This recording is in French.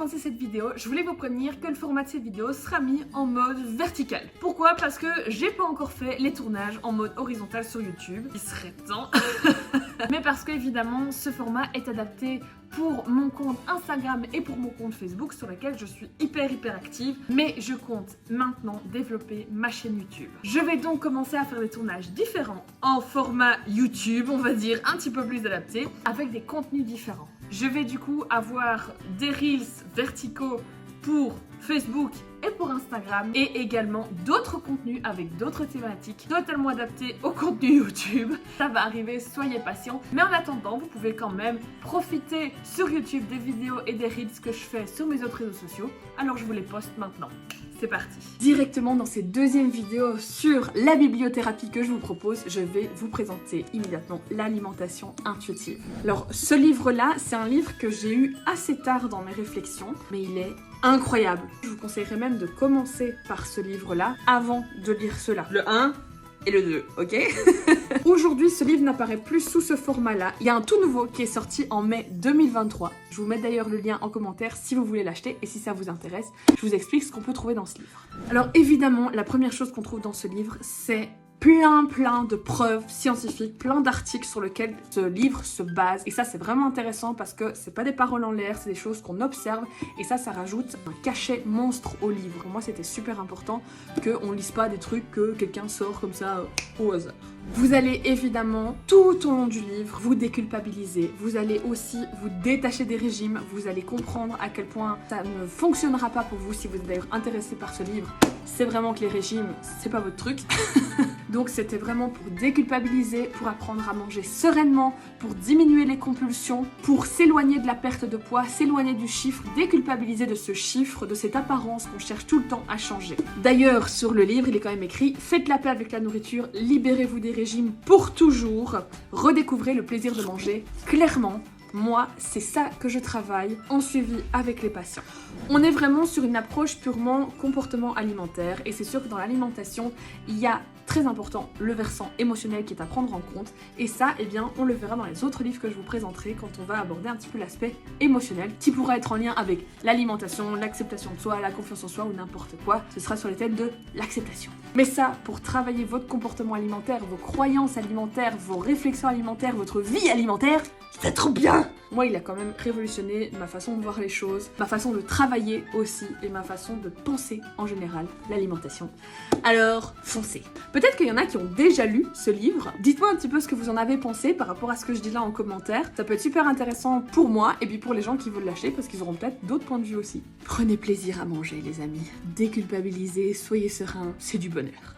commencer cette vidéo, je voulais vous prévenir que le format de cette vidéo sera mis en mode vertical. Pourquoi? Parce que j'ai pas encore fait les tournages en mode horizontal sur YouTube. Il serait temps. Mais parce que évidemment, ce format est adapté pour mon compte Instagram et pour mon compte Facebook sur lequel je suis hyper active. Mais je compte maintenant développer ma chaîne YouTube. Je vais donc commencer à faire des tournages différents en format YouTube, on va dire un petit peu plus adapté, avec des contenus différents. Je vais du coup avoir des reels verticaux pour Facebook et pour Instagram et également d'autres contenus avec d'autres thématiques totalement adaptés au contenu YouTube. Ça va arriver, soyez patients. Mais en attendant, vous pouvez quand même profiter sur YouTube des vidéos et des reels que je fais sur mes autres réseaux sociaux. Alors je vous les poste maintenant. C'est parti. Directement dans cette deuxième vidéo sur la bibliothérapie que je vous propose, je vais vous présenter immédiatement l'alimentation intuitive. Alors ce livre-là, c'est un livre que j'ai eu assez tard dans mes réflexions, mais il est incroyable. Je vous conseillerais même de commencer par ce livre-là avant de lire cela. Le 1 et le 2, ok? Aujourd'hui, ce livre n'apparaît plus sous ce format-là. Il y a un tout nouveau qui est sorti en mai 2023. Je vous mets d'ailleurs le lien en commentaire si vous voulez l'acheter et si ça vous intéresse, je vous explique ce qu'on peut trouver dans ce livre. Alors évidemment, la première chose qu'on trouve dans ce livre, c'est plein de preuves scientifiques, plein d'articles sur lesquels ce livre se base. Et ça, c'est vraiment intéressant parce que c'est pas des paroles en l'air, c'est des choses qu'on observe. Et ça rajoute un cachet monstre au livre. Pour moi, c'était super important qu'on lise pas des trucs que quelqu'un sort comme ça au hasard. Vous allez évidemment, tout au long du livre, vous déculpabiliser. Vous allez aussi vous détacher des régimes. Vous allez comprendre à quel point ça ne fonctionnera pas pour vous si vous êtes d'ailleurs intéressé par ce livre. C'est vraiment que les régimes, c'est pas votre truc. Donc c'était vraiment pour déculpabiliser, pour apprendre à manger sereinement, pour diminuer les compulsions, pour s'éloigner de la perte de poids, s'éloigner du chiffre, déculpabiliser de ce chiffre, de cette apparence qu'on cherche tout le temps à changer. D'ailleurs, sur le livre, il est quand même écrit « Faites la paix avec la nourriture, libérez-vous des régimes pour toujours, redécouvrez le plaisir de manger clairement ». Moi, c'est ça que je travaille en suivi avec les patients. On est vraiment sur une approche purement comportement alimentaire et c'est sûr que dans l'alimentation, il y a très important le versant émotionnel qui est à prendre en compte et ça, eh bien, on le verra dans les autres livres que je vous présenterai quand on va aborder un petit peu l'aspect émotionnel qui pourra être en lien avec l'alimentation, l'acceptation de soi, la confiance en soi ou n'importe quoi. Ce sera sur les thèmes de l'acceptation. Mais ça, pour travailler votre comportement alimentaire, vos croyances alimentaires, vos réflexions alimentaires, votre vie alimentaire, c'est trop bien! Moi, il a quand même révolutionné ma façon de voir les choses, ma façon de travailler aussi et ma façon de penser en général l'alimentation. Alors, foncez! Peut-être qu'il y en a qui ont déjà lu ce livre. Dites-moi un petit peu ce que vous en avez pensé par rapport à ce que je dis là en commentaire. Ça peut être super intéressant pour moi et puis pour les gens qui veulent l'acheter parce qu'ils auront peut-être d'autres points de vue aussi. Prenez plaisir à manger les amis. Déculpabilisez, soyez sereins, c'est du bonheur.